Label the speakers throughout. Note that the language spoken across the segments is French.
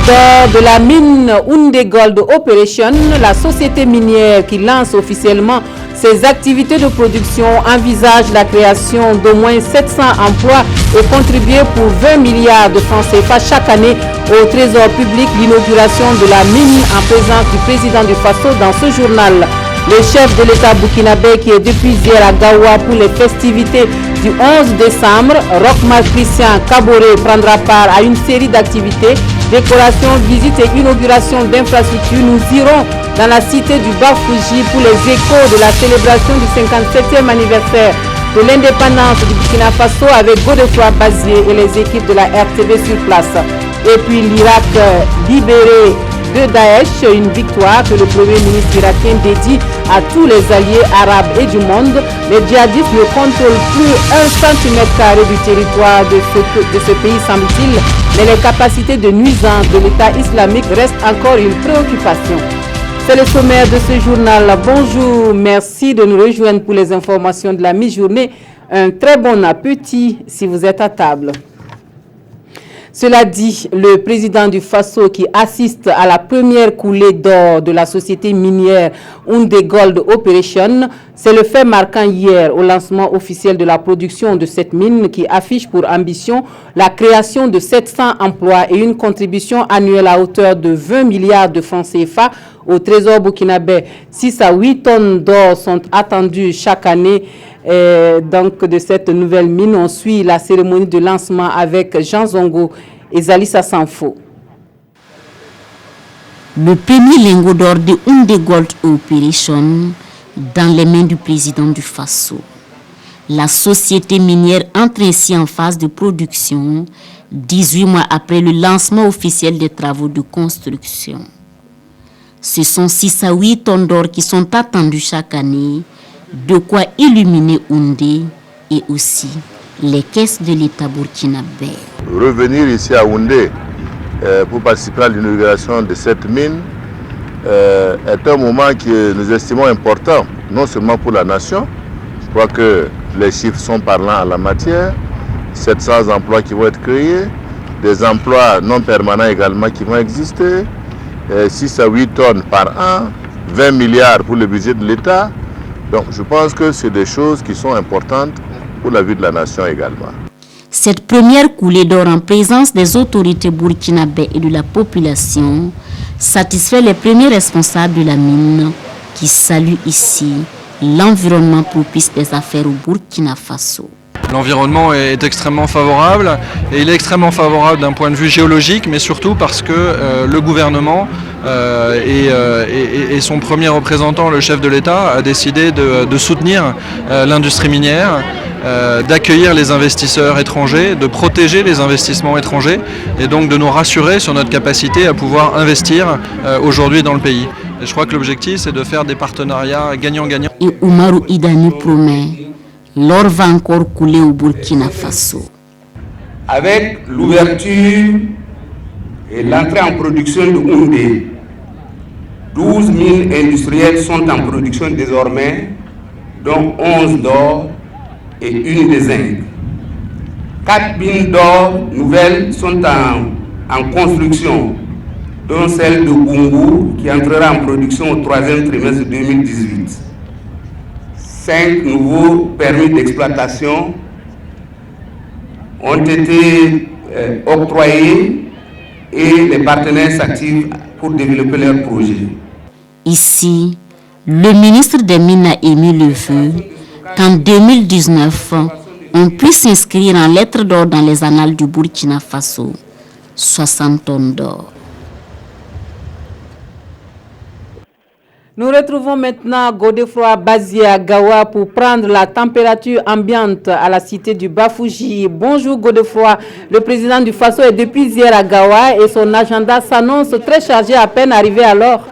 Speaker 1: d'or de la mine Houndé Gold Operation, la société minière qui lance officiellement ses activités de production envisage la création d'au moins 700 emplois et contribuer pour 20 milliards de francs CFA chaque année au trésor public. L'inauguration de la mine en présence du président du Faso dans ce journal. Le chef de l'État burkinabé qui est depuis hier à Gawa pour les festivités du 11 décembre, Rochmar Christian Kaboré prendra part à une série d'activités, décoration, visite et inauguration d'infrastructures. Nous irons dans la cité du Bafouji pour les échos de la célébration du 57e anniversaire de l'indépendance du Burkina Faso avec Godefroy Bazier et les équipes de la RTV sur place. Et puis l'Irak libéré de Daesh, une victoire que le Premier ministre irakien dédie à tous les alliés arabes et du monde. Les djihadistes ne contrôlent plus 1 cm² du territoire de ce pays, semble-t-il, mais les capacités de nuisance de l'État islamique restent encore une préoccupation. C'est le sommaire de ce journal. Bonjour, merci de nous rejoindre pour les informations de la mi-journée. Un très bon appétit si vous êtes à table. Cela dit, le président du Faso qui assiste à la première coulée d'or de la société minière Houndé Gold Operation, c'est le fait marquant hier au lancement officiel de la production de cette mine qui affiche pour ambition la création de 700 emplois et une contribution annuelle à hauteur de 20 milliards de francs CFA au trésor burkinabé. 6 à 8 tonnes d'or sont attendues chaque année. Donc de cette nouvelle mine, on suit la cérémonie de lancement avec Jean Zongo et Zalissa Sanfo.
Speaker 2: Le premier lingot d'or de Houndé Gold Operation dans les mains du président du Faso. La société minière entre ainsi en phase de production 18 mois après le lancement officiel des travaux de construction. Ce sont 6 à 8 tonnes d'or qui sont attendues chaque année, de quoi illuminer Houndé et aussi les caisses de l'État burkinabé.
Speaker 3: Revenir ici à Houndé pour participer à l'inauguration de cette mine est un moment que nous estimons important, non seulement pour la nation. Je crois que les chiffres sont parlants en la matière. 700 emplois qui vont être créés, des emplois non permanents également qui vont exister, 6 à 8 tonnes par an, 20 milliards pour le budget de l'État. Donc je pense que c'est des choses qui sont importantes pour la vie de la nation également.
Speaker 2: Cette première coulée d'or en présence des autorités burkinabées et de la population satisfait les premiers responsables de la mine qui saluent ici l'environnement propice des affaires au Burkina Faso.
Speaker 4: L'environnement est extrêmement favorable et il est extrêmement favorable d'un point de vue géologique, mais surtout parce que le gouvernement et son premier représentant, le chef de l'État, a décidé de soutenir l'industrie minière, d'accueillir les investisseurs étrangers, de protéger les investissements étrangers et donc de nous rassurer sur notre capacité à pouvoir investir aujourd'hui dans le pays. Et je crois que l'objectif, c'est de faire des partenariats gagnant-gagnant.
Speaker 2: Et Oumarou Idani promet, l'or va encore couler au Burkina Faso.
Speaker 5: Avec l'ouverture et l'entrée en production de Houndé, 12 mines industrielles sont en production désormais, dont 11 d'or et une de zinc. 4 mines d'or nouvelles sont en construction, dont celle de Gungu qui entrera en production au 3e trimestre 2018. 5 nouveaux permis d'exploitation ont été octroyés et les partenaires s'activent pour développer leurs projets.
Speaker 2: Ici, le ministre des Mines a émis le vœu qu'en 2019, on puisse s'inscrire en lettres d'or dans les annales du Burkina Faso, 60 tonnes d'or.
Speaker 1: Nous retrouvons maintenant Godefroy Bazier à Gawa pour prendre la température ambiante à la cité du Bafouji. Bonjour Godefroy, le président du Faso est depuis hier à Gawa et son agenda s'annonce très chargé à peine arrivé alors.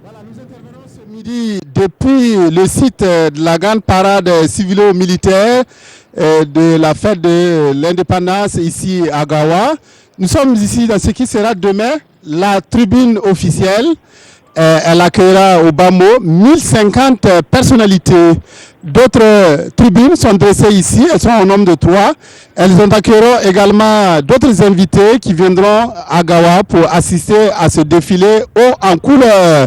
Speaker 6: Voilà, nous intervenons ce midi de depuis le site de la grande parade civilo-militaire de la fête de l'indépendance ici à Gawa. Nous sommes ici dans ce qui sera demain la tribune officielle. Elle accueillera au bas mot 1050 personnalités. D'autres tribunes sont dressées ici, elles sont au nombre de 3. Elles accueilleront également d'autres invités qui viendront à Gawa pour assister à ce défilé haut en couleur.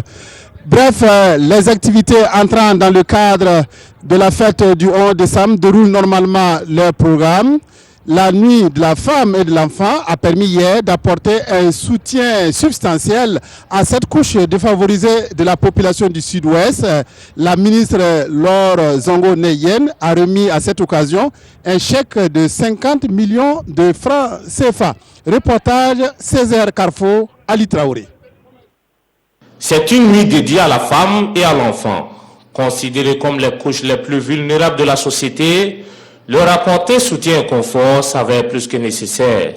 Speaker 6: Bref, les activités entrant dans le cadre de la fête du 11 décembre déroulent normalement leur programme. La nuit de la femme et de l'enfant a permis hier d'apporter un soutien substantiel à cette couche défavorisée de la population du Sud-Ouest. La ministre Laure Zongo Neyen a remis à cette occasion un chèque de 50 millions de francs CFA. Reportage Césaire Carrefour, Ali Traoré.
Speaker 7: C'est une nuit dédiée à la femme et à l'enfant. Considérées comme les couches les plus vulnérables de la société, leur apporter soutien et confort s'avère plus que nécessaire.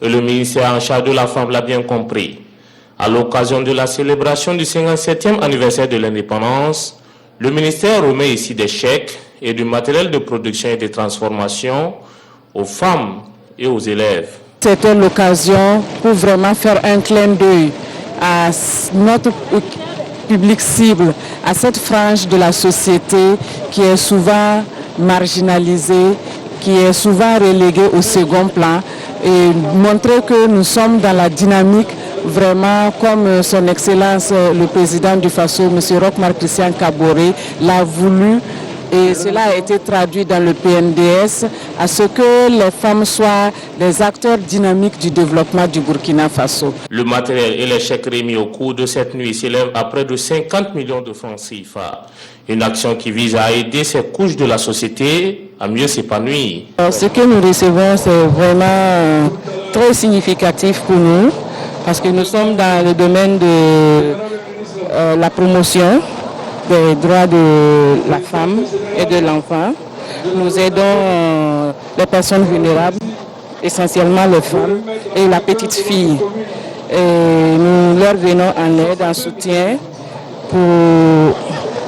Speaker 7: Et le ministère en charge de la femme l'a bien compris. À l'occasion de la célébration du 57e anniversaire de l'indépendance, le ministère remet ici des chèques et du matériel de production et de transformation aux femmes et aux élèves.
Speaker 8: C'était l'occasion pour vraiment faire un clin d'œil à notre public cible, à cette frange de la société qui est souvent marginalisée, qui est souvent reléguée au second plan, et montrer que nous sommes dans la dynamique vraiment comme son Excellence le président du FASO, M. Roch-Marc Christian Kaboré, l'a voulu. Et cela a été traduit dans le PNDS à ce que les femmes soient des acteurs dynamiques du développement du Burkina Faso.
Speaker 7: Le matériel et les chèques remis au cours de cette nuit s'élèvent à près de 50 millions de francs CFA. Une action qui vise à aider ces couches de la société à mieux s'épanouir.
Speaker 8: Ce que nous recevons, c'est vraiment très significatif pour nous parce que nous sommes dans le domaine de la promotion des droits de la femme et de l'enfant. Nous aidons les personnes vulnérables, essentiellement les femmes et la petite fille. Et nous leur venons en aide, en soutien pour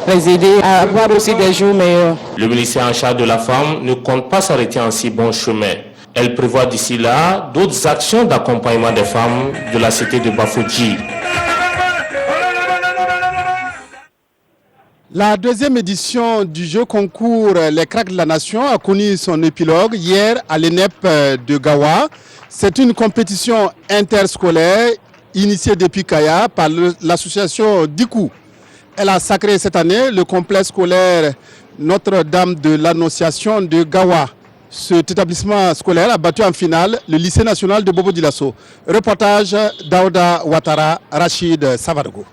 Speaker 8: les aider à avoir aussi des jours meilleurs.
Speaker 7: Le ministère en charge de la femme ne compte pas s'arrêter en si bon chemin. Elle prévoit d'ici là d'autres actions d'accompagnement des femmes de la cité de Bafouji.
Speaker 6: La deuxième édition du jeu concours Les Cracks de la Nation a connu son épilogue hier à l'ENEP de Gawa. C'est une compétition interscolaire initiée depuis Kaya par l'association Dikou. Elle a sacré cette année le complexe scolaire Notre-Dame de l'Annonciation de Gawa. Cet établissement scolaire a battu en finale le lycée national de Bobo Dioulasso. Reportage Daouda Ouattara, Rachid Savargo.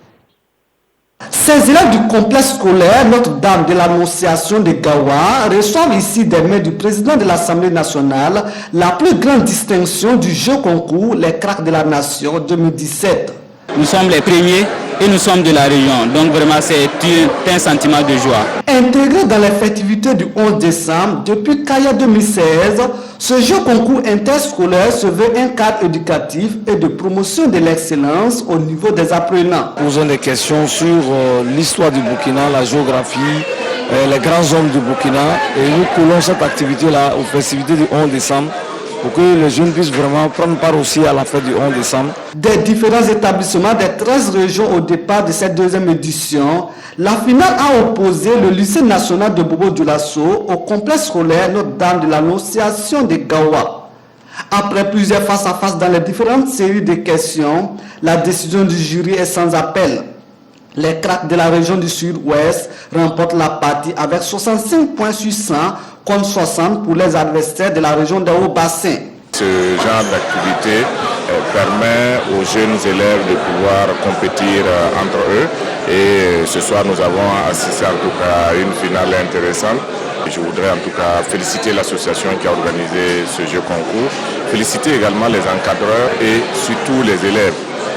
Speaker 9: Ces élèves du complexe scolaire Notre-Dame de l'Annonciation de Gawa reçoivent ici des mains du président de l'Assemblée nationale la plus grande distinction du jeu concours Les Cracks de la Nation 2017.
Speaker 10: Nous sommes les premiers et nous sommes de la région, donc vraiment c'est un sentiment de joie.
Speaker 9: Intégré dans les festivités du 11 décembre, depuis Kaya 2016, ce jeu concours interscolaire se veut un cadre éducatif et de promotion de l'excellence au niveau des apprenants.
Speaker 11: Posons des questions sur l'histoire du Burkina, la géographie, les grands hommes du Burkina, et nous collons cette activité-là aux festivités du 11 décembre. Pour que les jeunes puissent vraiment prendre part aussi à la fête du 11 décembre.
Speaker 9: Des différents établissements des 13 régions au départ de cette deuxième édition, la finale a opposé le lycée national de Bobo Dioulasso au complexe scolaire Notre-Dame de l'Annonciation de Gawa. Après plusieurs face-à-face dans les différentes séries de questions, la décision du jury est sans appel. Les Cracks de la région du Sud-Ouest remportent la partie avec 65 points sur 100 contre 60 pour les adversaires de la région de Haut-Bassin.
Speaker 12: Ce genre d'activité permet aux jeunes élèves de pouvoir compétir entre eux et ce soir nous avons assisté en tout cas à une finale intéressante. Je voudrais en tout cas féliciter l'association qui a organisé ce jeu concours, féliciter également les encadreurs et surtout les élèves.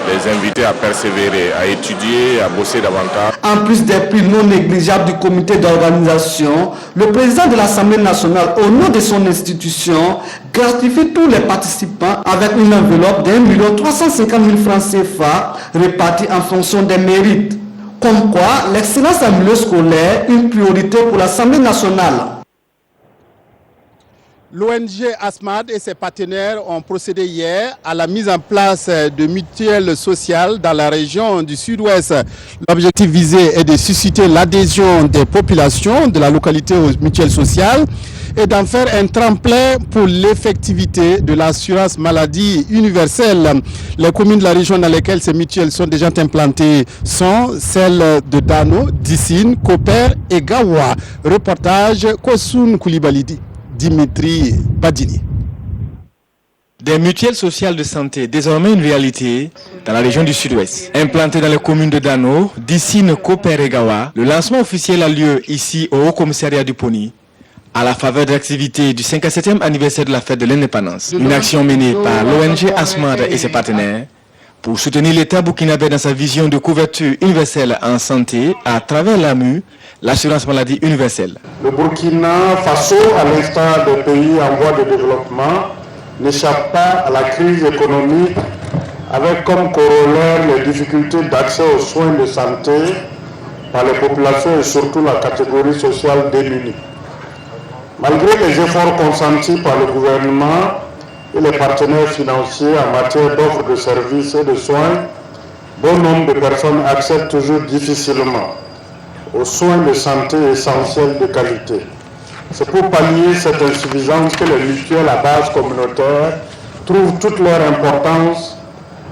Speaker 12: Les inviter à persévérer, à étudier, à bosser davantage.
Speaker 9: En plus des prix non négligeables du comité d'organisation, le président de l'Assemblée nationale, au nom de son institution, gratifie tous les participants avec une enveloppe d'1 350 000 francs CFA répartie en fonction des mérites. Comme quoi, l'excellence en milieu scolaire est une priorité pour l'Assemblée nationale.
Speaker 6: L'ONG ASMAD et ses partenaires ont procédé hier à la mise en place de mutuelles sociales dans la région du Sud-Ouest. L'objectif visé est de susciter l'adhésion des populations de la localité aux mutuelles sociales et d'en faire un tremplin pour l'effectivité de l'assurance maladie universelle. Les communes de la région dans lesquelles ces mutuelles sont déjà implantées sont celles de Dano, Dissine, Koper et Gawa. Reportage Kosoun Koulibalidi. Dimitri Badini.
Speaker 13: Des mutuelles sociales de santé, désormais une réalité dans la région du Sud-Ouest. Implantées dans les communes de Dano, Dissine, Koper et Gawa, le lancement officiel a lieu ici au Haut-Commissariat du Poni, à la faveur de l'activité du 57e anniversaire de la fête de l'indépendance. Une action menée par l'ONG ASMAD et ses partenaires pour soutenir l'État burkinabé dans sa vision de couverture universelle en santé à travers l'AMU, l'assurance maladie universelle.
Speaker 14: Le Burkina Faso, à l'instar des pays en voie de développement, n'échappe pas à la crise économique avec comme corollaire les difficultés d'accès aux soins de santé par les populations et surtout la catégorie sociale démunie. Malgré les efforts consentis par le gouvernement et les partenaires financiers en matière d'offres de services et de soins, bon nombre de personnes accèdent toujours difficilement aux soins de santé essentiels de qualité. C'est pour pallier cette insuffisance que les mutuelles à base communautaire trouvent toute leur importance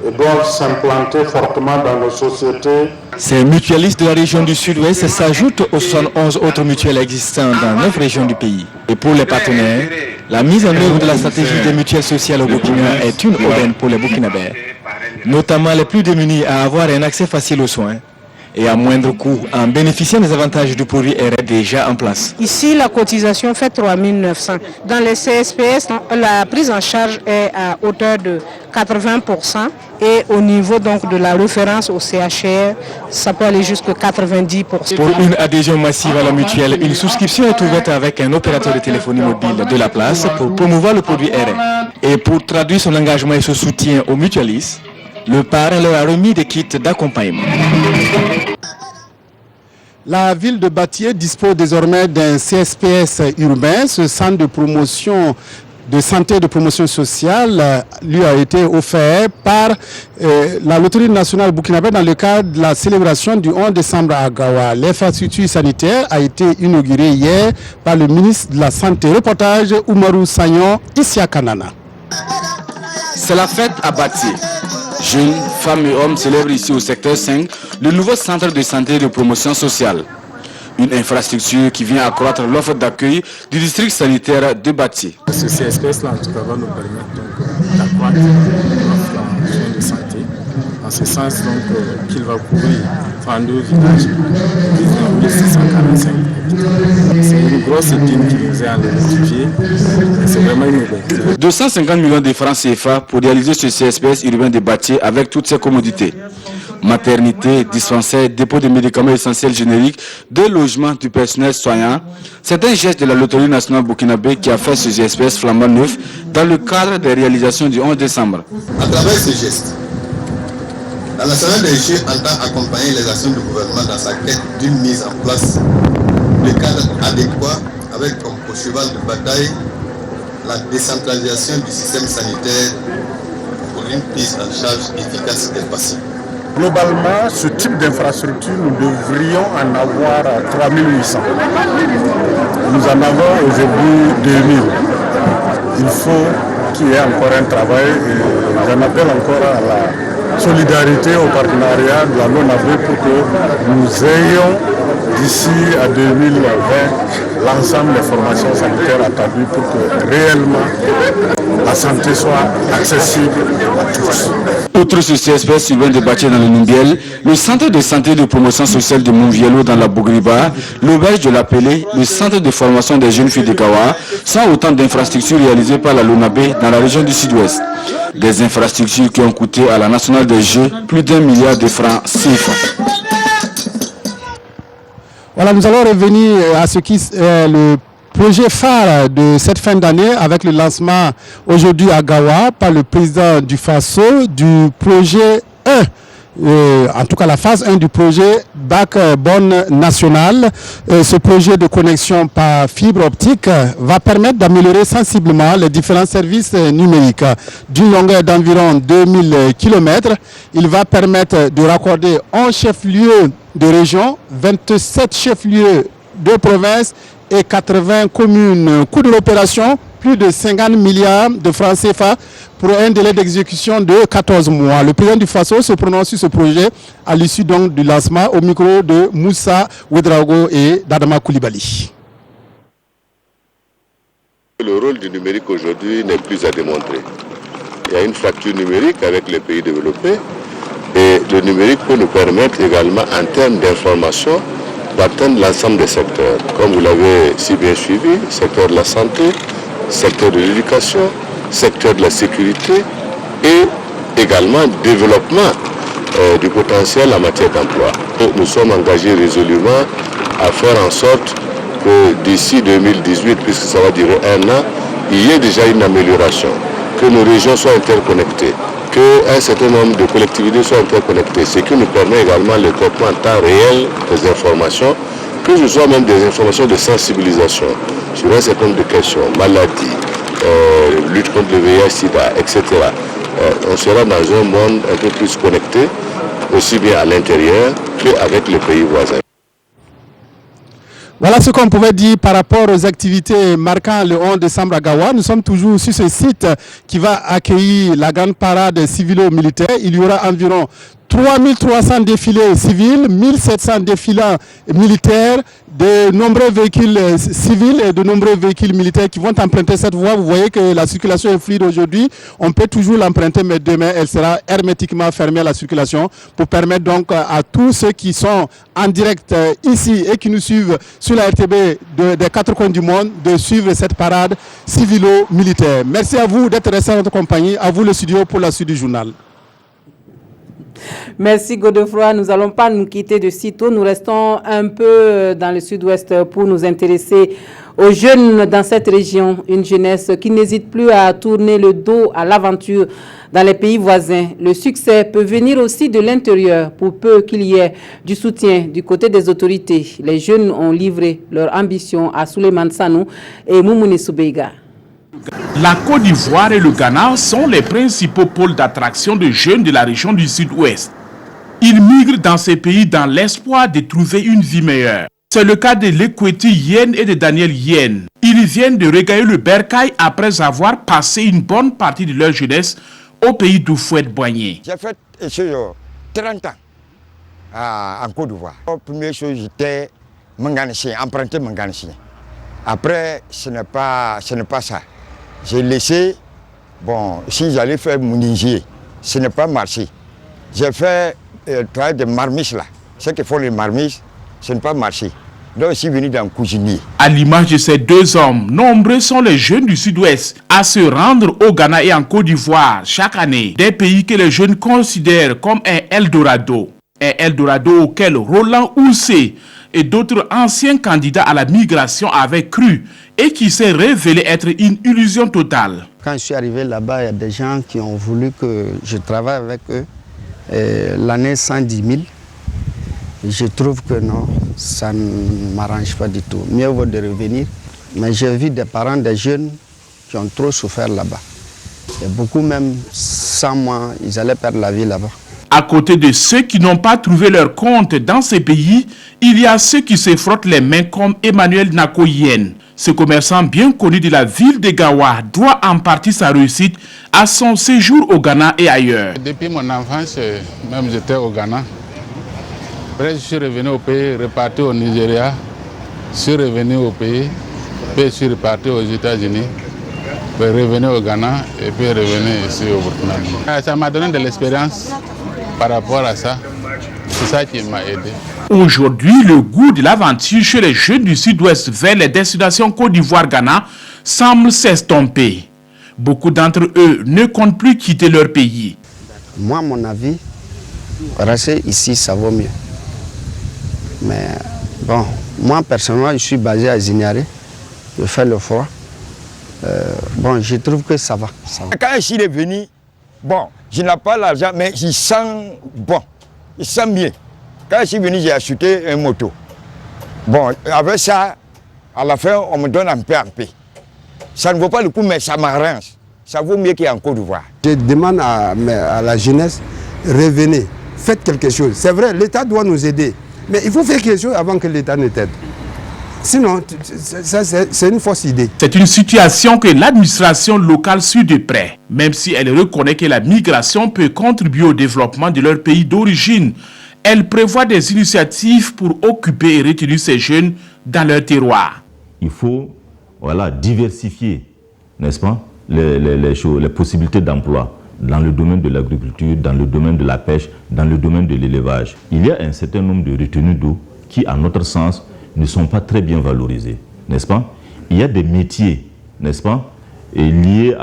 Speaker 14: et doivent s'implanter fortement dans nos sociétés.
Speaker 13: Ces mutualistes de la région du Sud-Ouest s'ajoutent aux 71 autres mutuelles existantes dans 9 régions du pays. Et pour les partenaires, la mise en œuvre de la stratégie des mutuelles sociales au Burkina est une aubaine pour les Burkinabés, notamment les plus démunis à avoir un accès facile aux soins et à moindre coût en bénéficiant des avantages du produit RR déjà en place.
Speaker 15: Ici, la cotisation fait 3 900. Dans les CSPS, la prise en charge est à hauteur de 80% et au niveau donc de la référence au CHR, ça peut aller jusqu'à 90%.
Speaker 13: Pour une adhésion massive à la mutuelle, une souscription est ouverte avec un opérateur de téléphonie mobile de la place pour promouvoir le produit RR. Et pour traduire son engagement et son soutien aux mutualistes, le parrain leur a remis des kits d'accompagnement.
Speaker 6: La ville de Batié dispose désormais d'un CSPS urbain. Ce centre de promotion de santé et de promotion sociale lui a été offert par la Loterie nationale burkinabé dans le cadre de la célébration du 11 décembre à Gawa. L'infrastructure sanitaire a été inaugurée hier par le ministre de la Santé. Reportage Oumarou Sagnon, Issia Kanana.
Speaker 16: C'est la fête à Batié. Jeunes, femmes et hommes célèbrent ici au secteur 5 le nouveau centre de santé et de promotion sociale. Une infrastructure qui vient accroître l'offre d'accueil du district sanitaire de Batié.
Speaker 17: Ce CSPS-là, en tout cas, va nous permettre d'accroître l'offre en soins de santé. En ce sens, qu'il va couvrir 32 villages, 19 645 habitants. C'est une grosse dîme qui nous est en identifié. C'est vraiment une nouvelle.
Speaker 16: 250 millions de francs CFA pour réaliser ce CSPS urbain de Batié avec toutes ses commodités. Maternité, dispensaire, dépôt de médicaments essentiels génériques, de logements du personnel soignant. C'est un geste de la Loterie nationale burkinabé qui a fait ce CSPS flambant neuf dans le cadre des réalisations du 11 décembre.
Speaker 18: À travers ce geste, la nationale des jeux entend accompagner les actions du gouvernement dans sa quête d'une mise en place de cadres adéquats avec comme cheval de bataille la décentralisation du système sanitaire pour une prise en charge efficace des patients.
Speaker 14: Globalement, ce type d'infrastructure, nous devrions en avoir 3800. Nous en avons aujourd'hui 2000. Il faut qu'il y ait encore un travail et j'en appelle encore à la solidarité, au partenariat de la LONAB pour que nous ayons d'ici à 2020 l'ensemble des formations sanitaires attendues pour que réellement la santé soit accessible à tous.
Speaker 16: Outre ce CSPS urbain de Batié dans le Numbiel, le centre de santé et de promotion sociale de Montviello dans la Bougriba, l'auberge de l'Appelé, le centre de formation des jeunes filles de Gawa sont autant d'infrastructures réalisées par la LONAB dans la région du Sud-Ouest. Des infrastructures qui ont coûté à la nationale des jeux plus d'1 milliard de francs CFA.
Speaker 6: Voilà, nous allons revenir à ce qui est le projet phare de cette fin d'année avec le lancement aujourd'hui à Gawa par le président du FASO du projet 1 en tout cas la phase 1 du projet backbone national. Ce projet de connexion par fibre optique va permettre d'améliorer sensiblement les différents services numériques. D'une longueur d'environ 2000 km, il va permettre de raccorder 11 chefs-lieux de région, 27 chefs-lieux de province et 80 communes. Coût de l'opération, plus de 50 milliards de francs CFA pour un délai d'exécution de 14 mois. Le président du Faso se prononce sur ce projet à l'issue donc du lancement au micro de Moussa Ouedraogo et d'Adama Koulibaly.
Speaker 3: Le rôle du numérique aujourd'hui n'est plus à démontrer. Il y a une fracture numérique avec les pays développés et le numérique peut nous permettre également en termes d'information d'atteindre l'ensemble des secteurs. Comme vous l'avez si bien suivi, secteur de la santé, secteur de l'éducation, secteur de la sécurité et également développement du potentiel en matière d'emploi. Nous sommes engagés résolument à faire en sorte que d'ici 2018, puisque ça va durer un an, il y ait déjà une amélioration, que nos régions soient interconnectées, qu'un certain nombre de collectivités soient interconnectées, ce qui nous permet également le traitement en temps réel des informations, que ce soit même des informations de sensibilisation sur un certain nombre de questions, maladies, lutte contre le VIH-Sida, etc. On sera dans un monde un peu plus connecté, aussi bien à l'intérieur qu'avec les pays voisins.
Speaker 6: Voilà ce qu'on pouvait dire par rapport aux activités marquant le 11 décembre à Gawa. Nous sommes toujours sur ce site qui va accueillir la grande parade civilo-militaire. Il y aura environ 3300 défilés civils, 1700 défilants militaires, de nombreux véhicules civils et de nombreux véhicules militaires qui vont emprunter cette voie. Vous voyez que la circulation est fluide aujourd'hui. On peut toujours l'emprunter, mais demain, elle sera hermétiquement fermée à la circulation pour permettre donc à tous ceux qui sont en direct ici et qui nous suivent sur la RTB des quatre coins du monde de suivre cette parade civilo-militaire. Merci à vous d'être restés à notre compagnie. À vous le studio pour la suite du journal.
Speaker 1: Merci Godefroy. Nous n'allons pas nous quitter de sitôt. Nous restons un peu dans le sud-ouest pour nous intéresser aux jeunes dans cette région. Une jeunesse qui n'hésite plus à tourner le dos à l'aventure dans les pays voisins. Le succès peut venir aussi de l'intérieur pour peu qu'il y ait du soutien du côté des autorités. Les jeunes ont livré leur ambition à Souleymane Sanou et Moumouni Soubeiga.
Speaker 19: La Côte d'Ivoire et le Ghana sont les principaux pôles d'attraction de jeunes de la région du Sud-Ouest. Ils migrent dans ces pays dans l'espoir de trouver une vie meilleure. C'est le cas de Lekweti Yen et de Daniel Yen. Ils viennent de regagner le Bercail après avoir passé une bonne partie de leur jeunesse au pays d'Oufouette-Boigné.
Speaker 20: J'ai fait 30 ans en Côte d'Ivoire. La première chose, j'étais emprunté Manganchien. Après, ce n'est pas ça. J'ai laissé, bon, si j'allais faire mon ingé, ce n'est pas marché. J'ai fait le travail de marmiche là. Ce qu'ils font les marmiches, ce n'est pas marché. Donc je suis venu dans le cuisinier. À
Speaker 19: l'image de ces deux hommes, nombreux sont les jeunes du Sud-Ouest à se rendre au Ghana et en Côte d'Ivoire chaque année. Des pays que les jeunes considèrent comme un Eldorado. Un Eldorado auquel Roland Houssé et d'autres anciens candidats à la migration avaient cru et qui s'est révélé être une illusion totale.
Speaker 21: Quand je suis arrivé là-bas, il y a des gens qui ont voulu que je travaille avec eux. L'année 110 000, je trouve que non, ça ne m'arrange pas du tout. Mieux vaut de revenir. Mais j'ai vu des parents, des jeunes qui ont trop souffert là-bas. Et beaucoup même, sans moi, ils allaient perdre la vie là-bas.
Speaker 19: À côté de ceux qui n'ont pas trouvé leur compte dans ces pays, il y a ceux qui se frottent les mains comme Emmanuel Nakoyen. Ce commerçant bien connu de la ville de Gawa doit en partie sa réussite à son séjour au Ghana et ailleurs.
Speaker 22: Depuis mon enfance, même j'étais au Ghana. Après, je suis revenu au pays, reparti au Nigeria. Je suis revenu au pays, puis je suis reparti aux États-Unis. Puis revenu au Ghana et puis revenu ici au Burkina. Ça m'a donné de l'expérience par rapport à ça. C'est ça qui m'a aidé.
Speaker 19: Aujourd'hui, le goût de l'aventure chez les jeunes du Sud-Ouest vers les destinations Côte d'Ivoire-Ghana semble s'estomper. Beaucoup d'entre eux ne comptent plus quitter leur pays.
Speaker 21: Moi, à mon avis, rester ici, ça vaut mieux. Mais bon, moi personnellement, je suis basé à Zignaré. Je fais le froid. Bon, je trouve que ça va.
Speaker 20: Quand je suis venu, bon, je n'ai pas l'argent, mais je sens bon. ils sentent bien. Quand je suis venu, j'ai acheté une moto. Bon, avec ça, à la fin, on me donne un peu. Ça ne vaut pas le coup, mais ça m'arrange. Ça vaut mieux qu'en Côte d'Ivoire.
Speaker 4: Je demande à la jeunesse, revenez, faites quelque chose. C'est vrai, l'État doit nous aider. Mais il faut faire quelque chose avant que l'État ne t'aide. Sinon, c'est une fausse idée.
Speaker 19: C'est une situation que l'administration locale suit de près, même si elle reconnaît que la migration peut contribuer au développement de leur pays d'origine. Elle prévoit des initiatives pour occuper et retenir ces jeunes dans leur terroir.
Speaker 5: Il faut diversifier, n'est-ce pas, les possibilités d'emploi dans le domaine de l'agriculture, dans le domaine de la pêche, dans le domaine de l'élevage. Il y a un certain nombre de retenues d'eau qui, à notre sens, ne sont pas très bien valorisés, n'est-ce pas? Il y a des métiers, n'est-ce pas, liés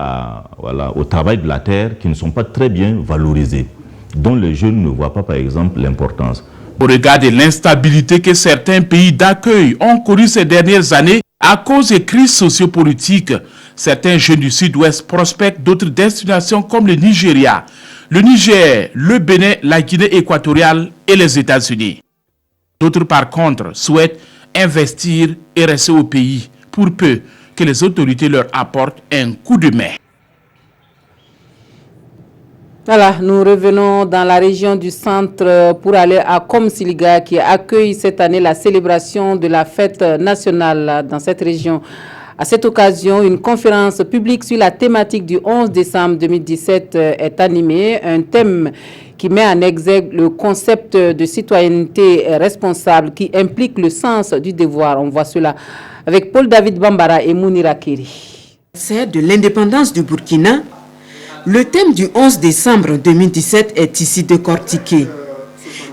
Speaker 5: au travail de la terre qui ne sont pas très bien valorisés, dont les jeunes ne voient pas, par exemple, l'importance.
Speaker 19: Au regard de l'instabilité que certains pays d'accueil ont connue ces dernières années à cause des crises sociopolitiques, certains jeunes du Sud-Ouest prospectent d'autres destinations comme le Nigeria, le Niger, le Bénin, la Guinée équatoriale et les États-Unis. D'autres, par contre, souhaitent investir et rester au pays pour peu que les autorités leur apportent un coup de main.
Speaker 1: Voilà, nous revenons dans la région du centre pour aller à Komsiliga qui accueille cette année la célébration de la fête nationale dans cette région. À cette occasion, une conférence publique sur la thématique du 11 décembre 2017 est animée, un thème qui met en exergue le concept de citoyenneté responsable qui implique le sens du devoir. On voit cela avec Paul-David Bambara et Mounira Keri.
Speaker 23: C'est de l'indépendance du Burkina. Le thème du 11 décembre 2017 est ici décortiqué.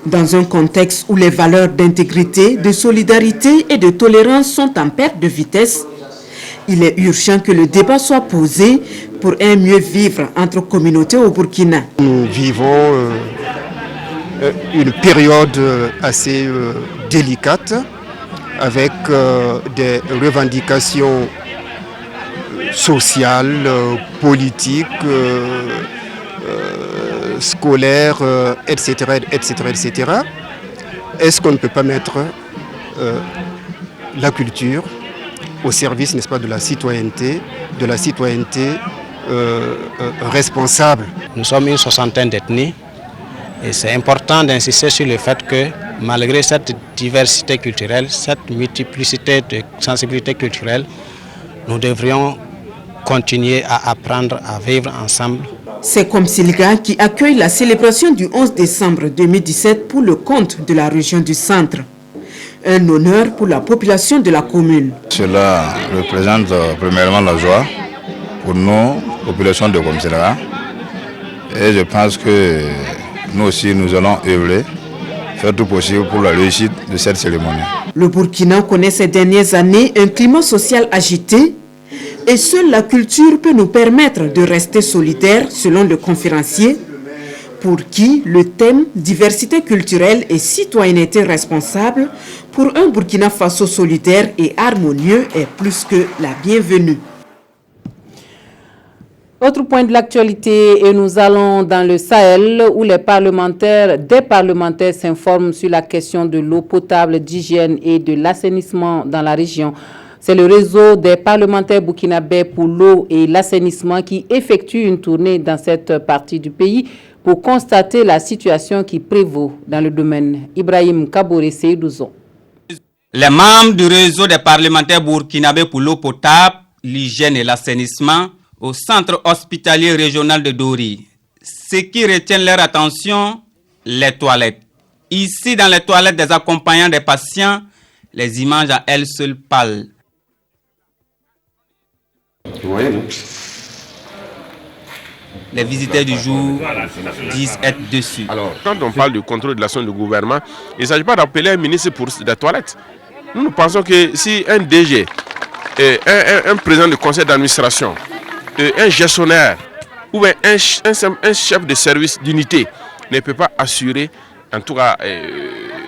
Speaker 23: Dans un contexte où les valeurs d'intégrité, de solidarité et de tolérance sont en perte de vitesse, il est urgent que le débat soit posé pour un mieux vivre entre communautés au Burkina.
Speaker 4: Nous vivons une période assez délicate avec des revendications sociales, politiques, scolaires, etc., etc., etc. Est-ce qu'on ne peut pas mettre la culture au service, n'est-ce pas, de la citoyenneté responsable?
Speaker 24: Nous sommes une soixantaine d'ethnies et c'est important d'insister sur le fait que malgré cette diversité culturelle, cette multiplicité de sensibilités culturelles, nous devrions continuer à apprendre à vivre ensemble.
Speaker 23: C'est Komsiliga qui accueille la célébration du 11 décembre 2017 pour le compte de la région du centre. Un honneur pour la population de la commune.
Speaker 25: Cela représente premièrement la joie pour nous, population de Komsiliga. Et je pense que nous aussi, nous allons œuvrer, faire tout possible pour la réussite de cette cérémonie.
Speaker 23: Le Burkina connaît ces dernières années un climat social agité et seule la culture peut nous permettre de rester solidaires, selon le conférencier, pour qui le thème diversité culturelle et citoyenneté responsable pour un Burkina Faso solidaire et harmonieux est plus que la bienvenue.
Speaker 1: Autre point de l'actualité, et nous allons dans le Sahel où des parlementaires s'informent sur la question de l'eau potable, d'hygiène et de l'assainissement dans la région. C'est le réseau des parlementaires burkinabés pour l'eau et l'assainissement qui effectue une tournée dans cette partie du pays pour constater la situation qui prévaut dans le domaine. Ibrahim Kabouré Seydouzo.
Speaker 26: Les membres du réseau des parlementaires burkinabés pour l'eau potable, l'hygiène et l'assainissement au centre hospitalier régional de Dori. Ce qui retient leur attention, les toilettes. Ici, dans les toilettes des accompagnants des patients, les images à elles seules parlent.
Speaker 27: Vous voyez, non?
Speaker 26: Les visiteurs du jour disent être dessus.
Speaker 27: Alors, quand on parle du contrôle de l'action du gouvernement, il ne s'agit pas d'appeler un ministre pour des toilettes. Nous pensons que si un DG, un président du conseil d'administration, un gestionnaire ou un chef de service d'unité ne peut pas assurer, en tout cas,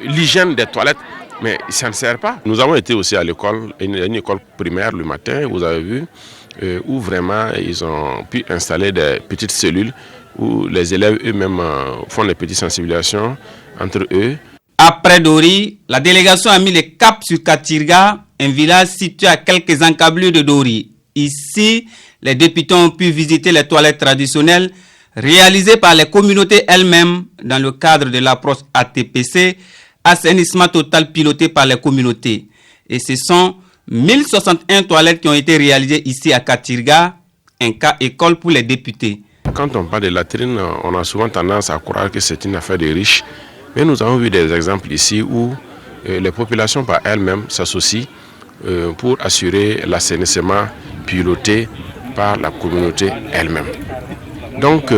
Speaker 27: l'hygiène des toilettes, mais ça ne sert pas. Nous avons été aussi à l'école, une école primaire le matin, vous avez vu, où vraiment ils ont pu installer des petites cellules où les élèves eux-mêmes font les petites sensibilisations entre eux.
Speaker 26: Après Dori, la délégation a mis le cap sur Katirga, un village situé à quelques encablures de Dori. Ici, les députés ont pu visiter les toilettes traditionnelles réalisées par les communautés elles-mêmes dans le cadre de l'approche ATPC, assainissement total piloté par les communautés. Et ce sont 1061 toilettes qui ont été réalisées ici à Katirga, un cas école pour les députés.
Speaker 27: Quand on parle de latrines, on a souvent tendance à croire que c'est une affaire de riches. Mais nous avons vu des exemples ici où les populations par elles-mêmes s'associent pour assurer l'assainissement piloté par la communauté elle-même. Donc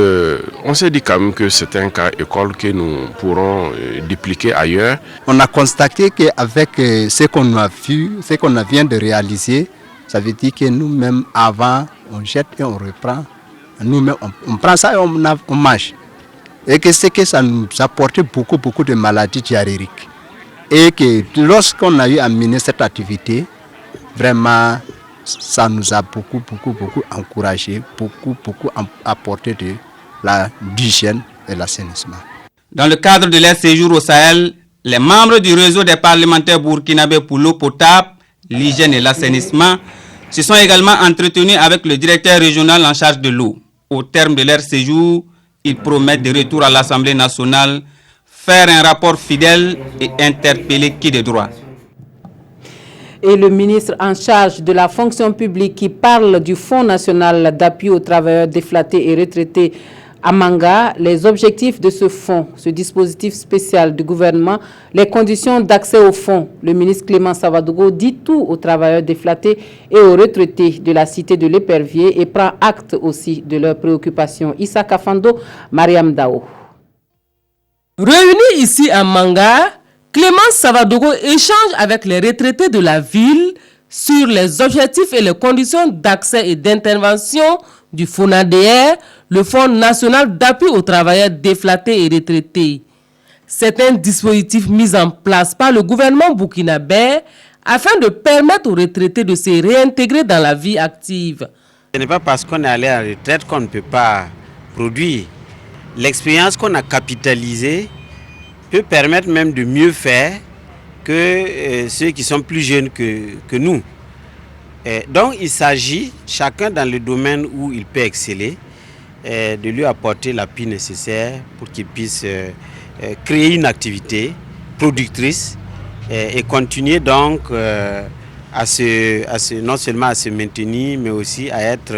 Speaker 27: on s'est dit quand même que c'est un cas école que nous pourrons dupliquer ailleurs.
Speaker 21: On a constaté qu'avec ce qu'on a vu, ce qu'on vient de réaliser, ça veut dire que nous-mêmes avant, on jette et on reprend. Nous-mêmes, on prend ça et on mange. Et que c'est que ça nous a apporté beaucoup de maladies diarrhéiques. Et que lorsqu'on a eu à mener cette activité, vraiment, ça nous a beaucoup encouragé, beaucoup apporté de l'hygiène et l'assainissement.
Speaker 26: Dans le cadre de leur séjour au Sahel, les membres du réseau des parlementaires burkinabés pour l'eau potable, l'hygiène et l'assainissement se sont également entretenus avec le directeur régional en charge de l'eau. Au terme de leur séjour, ils promettent de retour à l'Assemblée nationale, faire un rapport fidèle et interpeller qui de droit.
Speaker 1: Et le ministre en charge de la fonction publique qui parle du Fonds national d'appui aux travailleurs déflatés et retraités à Manga, les objectifs de ce fonds, ce dispositif spécial du gouvernement, les conditions d'accès au fonds. Le ministre Clément Savadogo dit tout aux travailleurs déflatés et aux retraités de la cité de l'Épervier et prend acte aussi de leurs préoccupations. Issa Kafando, Mariam Dao.
Speaker 2: Réunis ici à Manga, Clément Savadogo échange avec les retraités de la ville sur les objectifs et les conditions d'accès et d'intervention du FONADR, le Fonds national d'appui aux travailleurs déflatés et retraités. C'est un dispositif mis en place par le gouvernement burkinabé afin de permettre aux retraités de se réintégrer dans la vie active.
Speaker 24: Ce n'est pas parce qu'on est allé à la retraite qu'on ne peut pas produire. L'expérience qu'on a capitalisée peut permettre même de mieux faire que ceux qui sont plus jeunes que nous. Donc il s'agit, chacun dans le domaine où il peut exceller, de lui apporter l'appui nécessaire pour qu'il puisse créer une activité productrice et continuer donc non seulement à se maintenir, mais aussi à être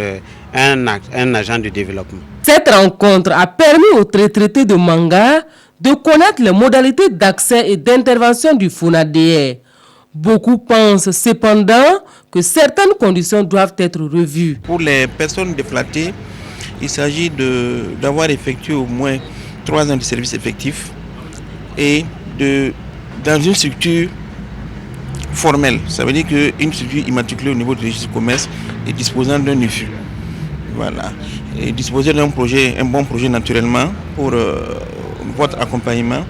Speaker 24: un agent de développement.
Speaker 2: Cette rencontre a permis aux retraités de Manga de connaître les modalités d'accès et d'intervention du FONADR. Beaucoup pensent cependant que certaines conditions doivent être revues.
Speaker 7: Pour les personnes déflatées, il s'agit d'avoir effectué au moins 3 ans de service effectif et dans une structure formelle. Ça veut dire qu'une structure immatriculée au niveau du registre du commerce et disposant d'un IFU. Voilà. Et disposer d'un projet, un bon projet naturellement pour votre accompagnement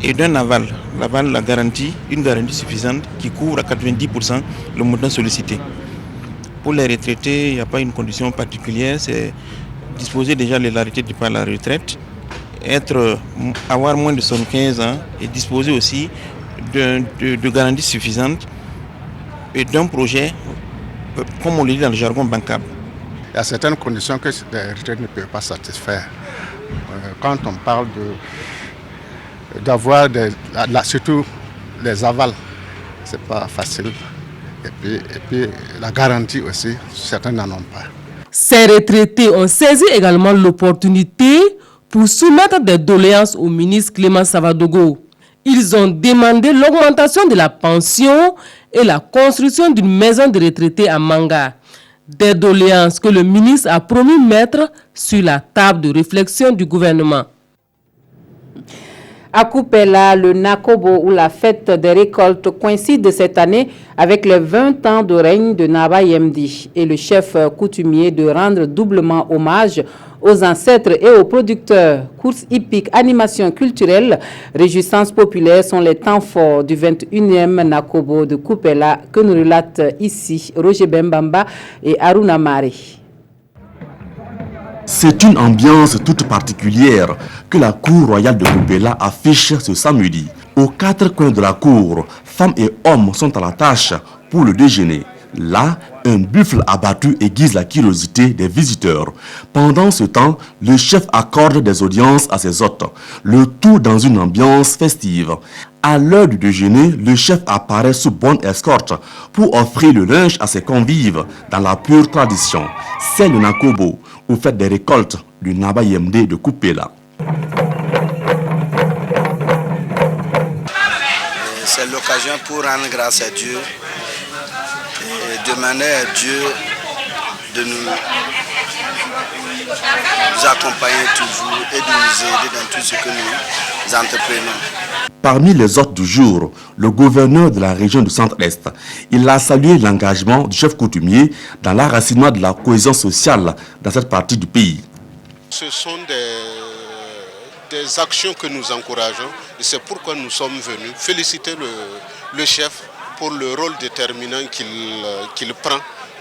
Speaker 7: et d'un aval. L'aval, la garantie, une garantie suffisante qui couvre à 90% le montant sollicité. Pour les retraités, il n'y a pas une condition particulière, c'est disposer déjà de l'arrêté de par la retraite, avoir moins de 75 ans et disposer aussi de garanties suffisantes et d'un projet, comme on le dit dans le jargon bancable.
Speaker 22: Il y a certaines conditions que les retraités ne peuvent pas satisfaire. Quand on parle d'avoir surtout les avals, c'est pas facile. Et puis la garantie aussi, certains n'en ont pas.
Speaker 2: Ces retraités ont saisi également l'opportunité pour soumettre des doléances au ministre Clément Savadogo. Ils ont demandé l'augmentation de la pension et la construction d'une maison de retraités à Manga. Des doléances que le ministre a promis mettre sur la table de réflexion du gouvernement.
Speaker 1: À Kupela, le Nakobo ou la fête des récoltes coïncide cette année avec les 20 ans de règne de Naba Yemdi et le chef coutumier de rendre doublement hommage aux ancêtres et aux producteurs. Courses hippiques, animations culturelles, réjouissances populaires sont les temps forts du 21e Nakobo de Kupela que nous relatent ici Roger Bembamba et Aruna Mari.
Speaker 8: C'est une ambiance toute particulière que la cour royale de Kupéla affiche ce samedi. Aux quatre coins de la cour, femmes et hommes sont à la tâche pour le déjeuner. Là, un buffle abattu aiguise la curiosité des visiteurs. Pendant ce temps, le chef accorde des audiences à ses hôtes, le tout dans une ambiance festive. À l'heure du déjeuner, le chef apparaît sous bonne escorte pour offrir le linge à ses convives dans la pure tradition. C'est le Nakobo, ou fête des récoltes du Naba Yemde de Kupéla.
Speaker 9: C'est l'occasion pour rendre grâce à Dieu et demander à Dieu de nous accompagner toujours et de nous aider dans tout ce que nous entreprenons.
Speaker 8: Parmi les hôtes du jour, le gouverneur de la région du Centre-Est, il a salué l'engagement du chef coutumier dans l'enracinement de la cohésion sociale dans cette partie du pays.
Speaker 10: Ce sont des actions que nous encourageons et c'est pourquoi nous sommes venus féliciter le chef pour le rôle déterminant qu'il prend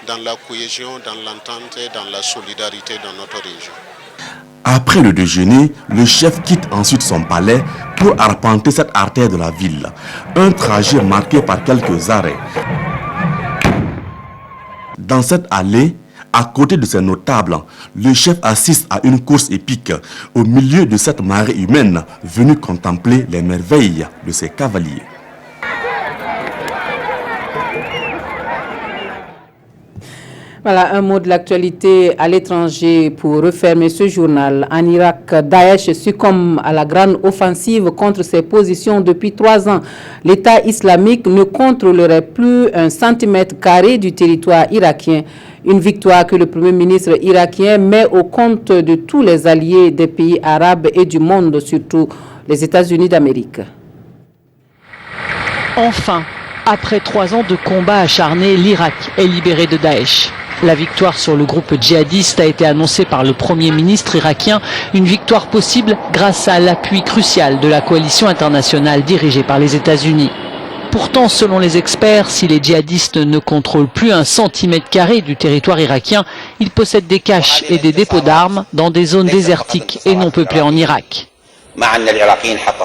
Speaker 10: dans la cohésion, dans l'entente et dans la solidarité dans notre région.
Speaker 8: Après le déjeuner, le chef quitte ensuite son palais pour arpenter cette artère de la ville. Un trajet marqué par quelques arrêts. Dans cette allée, à côté de ces notables, le chef assiste à une course épique au milieu de cette marée humaine venue contempler les merveilles de ses cavaliers.
Speaker 1: Voilà un mot de l'actualité à l'étranger pour refermer ce journal. En Irak, Daesh succombe à la grande offensive contre ses positions depuis 3 ans. L'État islamique ne contrôlerait plus 1 centimètre carré du territoire irakien. Une victoire que le Premier ministre irakien met au compte de tous les alliés des pays arabes et du monde, surtout les États-Unis d'Amérique.
Speaker 11: Enfin, après 3 ans de combats acharnés, l'Irak est libéré de Daesh. La victoire sur le groupe djihadiste a été annoncée par le Premier ministre irakien, une victoire possible grâce à l'appui crucial de la coalition internationale dirigée par les États-Unis. Pourtant, selon les experts, si les djihadistes ne contrôlent plus 1 centimètre carré du territoire irakien, ils possèdent des caches et des dépôts d'armes dans des zones désertiques et non peuplées en Irak.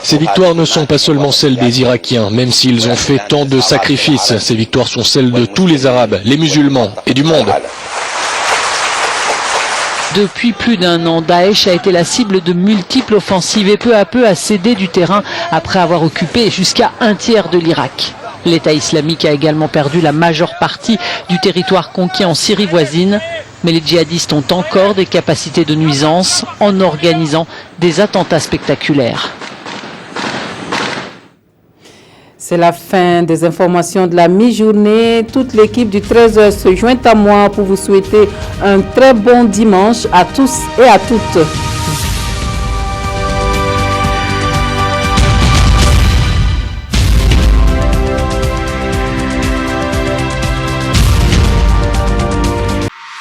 Speaker 12: Ces victoires ne sont pas seulement celles des Irakiens, même s'ils ont fait tant de sacrifices. Ces victoires sont celles de tous les Arabes, les musulmans et du monde.
Speaker 11: Depuis plus d'1 an, Daesh a été la cible de multiples offensives et peu à peu a cédé du terrain après avoir occupé jusqu'à 1/3 de l'Irak. L'État islamique a également perdu la majeure partie du territoire conquis en Syrie voisine. Mais les djihadistes ont encore des capacités de nuisance en organisant des attentats spectaculaires.
Speaker 1: C'est la fin des informations de la mi-journée. Toute l'équipe du 13h se joint à moi pour vous souhaiter un très bon dimanche à tous et à toutes.